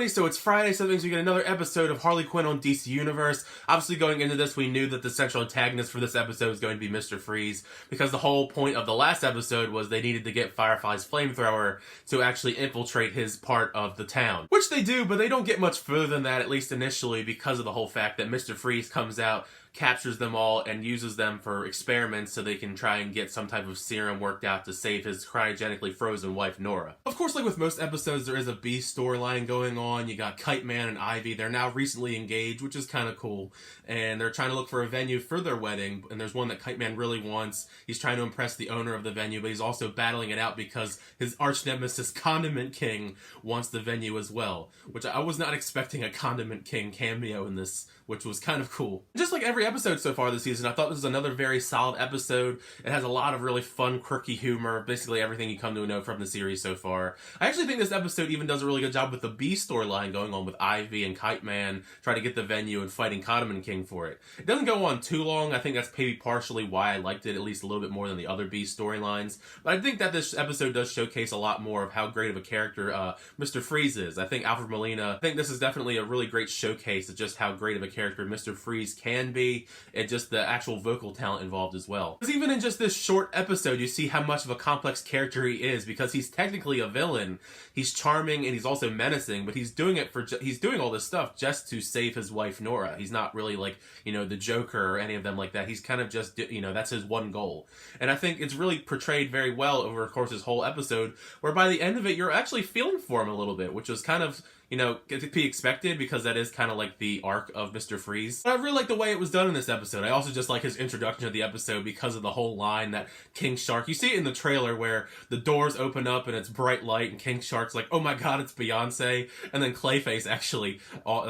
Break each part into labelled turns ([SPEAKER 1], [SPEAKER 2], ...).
[SPEAKER 1] everybody, so it's Friday, so that means we get another episode of Harley Quinn on DC Universe. Obviously going into this, we knew that the central antagonist for this episode was going to be Mr. Freeze, because the whole point of the last episode was they needed to get Firefly's flamethrower to actually infiltrate his part of the town. Which they do, but they don't get much further than that, at least initially, because of the whole fact that Mr. Freeze comes out, captures them all, and uses them for experiments so they can try and get some type of serum worked out to save his cryogenically frozen wife, Nora. Of course, like with most episodes, there is a B storyline going on. You got Kite Man and Ivy. They're now recently engaged, which is kind of cool. And they're trying to look for a venue for their wedding. And there's one that Kite Man really wants. He's trying to impress the owner of the venue, but he's also battling it out because his arch nemesis, Condiment King, wants the venue as well. Which I was not expecting a Condiment King cameo in this, which was kind of cool. Just like every episode so far this season, I thought this was another very solid episode. It has a lot of really fun, quirky humor, basically everything you come to know from the series so far. I actually think this episode even does a really good job with the B storyline going on with Ivy and Kite Man trying to get the venue and fighting Condiment King for it. It doesn't go on too long. I think that's maybe partially why I liked it at least a little bit more than the other B storylines. But I think that this episode does showcase a lot more of how great of a character Mr. Freeze is. I think Alfred Molina, I think this is definitely a really great showcase of just how great of a character Mr. Freeze can be, and just the actual vocal talent involved as well. Because even in just this short episode, you see how much of a complex character he is, because he's technically a villain. He's charming and he's also menacing, but he's doing it he's doing all this stuff just to save his wife Nora. He's not really like, you know, the Joker or any of them like that. He's kind of just, you know, that's his one goal. And I think it's really portrayed very well over, of course, this whole episode, where by the end of it, you're actually feeling for him a little bit, which was kind of, you know, to be expected, because that is kind of like the arc of Mr. Freeze. But I really like the way it was done in this episode. I also just like his introduction to the episode because of the whole line that King Shark, you see it in the trailer where the doors open up and it's bright light and King Shark's like, oh my god, it's Beyonce. And then Clayface actually,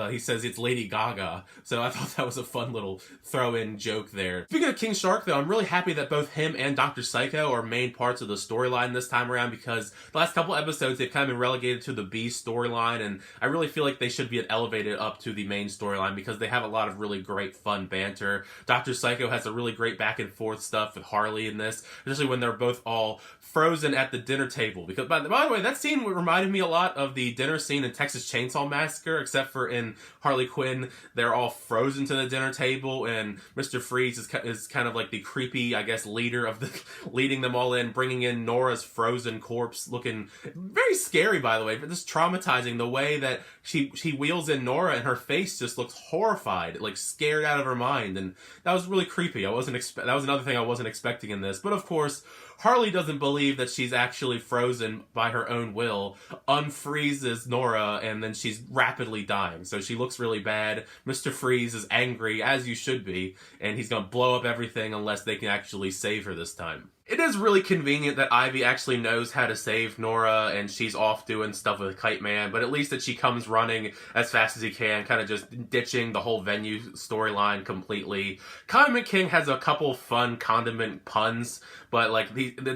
[SPEAKER 1] he says it's Lady Gaga. So I thought that was a fun little throw-in joke there. Speaking of King Shark though, I'm really happy that both him and Dr. Psycho are main parts of the storyline this time around, because the last couple episodes they've kind of been relegated to the B storyline, and I really feel like they should be elevated up to the main storyline because they have a lot of really great fun banter. Dr. Psycho has a really great back and forth stuff with Harley in this, especially when they're both all frozen at the dinner table. Because by the way, that scene reminded me a lot of the dinner scene in Texas Chainsaw Massacre, except for in Harley Quinn, they're all frozen to the dinner table, and Mr. Freeze is kind of like the creepy, I guess, leader of the leading them all in, bringing in Nora's frozen corpse, looking very scary, by the way, but just traumatizing. The way that she wheels in Nora and her face just looks horrified, like scared out of her mind, and that was really creepy. That was another thing I wasn't expecting in this. But of course, Harley doesn't believe that she's actually frozen by her own will, unfreezes Nora, and then she's rapidly dying. So she looks really bad. Mr. Freeze is angry, as you should be, and he's gonna blow up everything unless they can actually save her this time. It is really convenient that Ivy actually knows how to save Nora, and she's off doing stuff with Kite Man, but at least that she comes running as fast as he can, kind of just ditching the whole venue storyline completely. Condiment King has a couple fun condiment puns, but like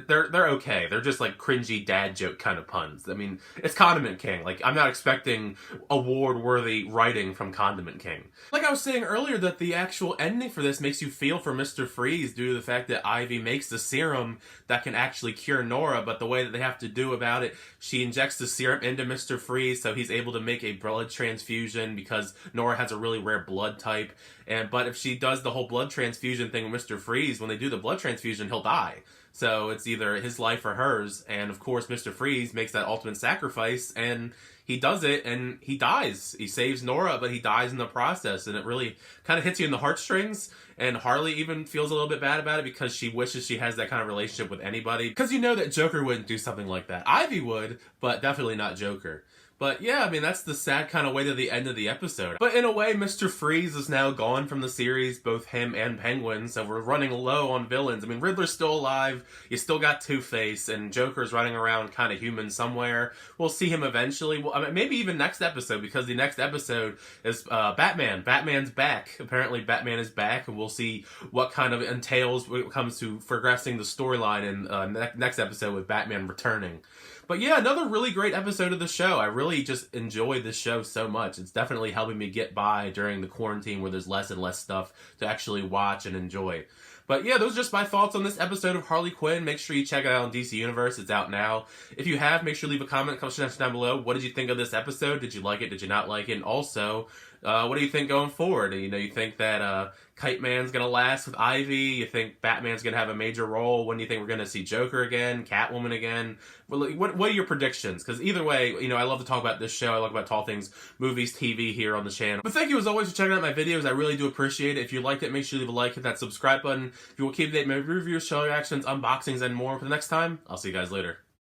[SPEAKER 1] they're okay. They're just like cringy dad joke kind of puns. I mean, it's Condiment King. Like, I'm not expecting award-worthy writing from Condiment King. Like I was saying earlier, that the actual ending for this makes you feel for Mr. Freeze due to the fact that Ivy makes the serum that can actually cure Nora, but the way that they have to do about it, she injects the serum into Mr. Freeze so he's able to make a blood transfusion because Nora has a really rare blood type. But if she does the whole blood transfusion thing with Mr. Freeze, when they do the blood transfusion, he'll die. So it's either his life or hers, and of course Mr. Freeze makes that ultimate sacrifice, and he does it, and he dies. He saves Nora, but he dies in the process, and it really kind of hits you in the heartstrings. And Harley even feels a little bit bad about it because she wishes she has that kind of relationship with anybody. Because you know that Joker wouldn't do something like that. Ivy would, but definitely not Joker. But yeah, I mean, that's the sad kind of way to the end of the episode. But in a way, Mr. Freeze is now gone from the series, both him and Penguin, so we're running low on villains. I mean, Riddler's still alive, you still got Two-Face, and Joker's running around kind of human somewhere. We'll see him eventually. Well, I mean, maybe even next episode, because the next episode is Batman. Batman's back. Apparently, Batman is back, and we'll see what kind of entails when it comes to progressing the storyline in next episode with Batman returning. But yeah, another really great episode of the show. I really just enjoy this show so much. It's definitely helping me get by during the quarantine where there's less and less stuff to actually watch and enjoy. But yeah, those are just my thoughts on this episode of Harley Quinn. Make sure you check it out on DC Universe. It's out now. If you have, make sure to leave a comment section down below. What did you think of this episode? Did you like it? Did you not like it? And also, what do you think going forward? You think that Kite Man's gonna last with Ivy? You think Batman's gonna have a major role? When do you think we're gonna see Joker again? Catwoman again? What are your predictions? Because either way, I love to talk about this show. I love about all things movies, TV here on the channel. But thank you as always for checking out my videos. I really do appreciate it. If you liked it, make sure you leave a like, hit that subscribe button. If you will keep updated my reviews, show reactions, unboxings, and more for the next time, I'll see you guys later.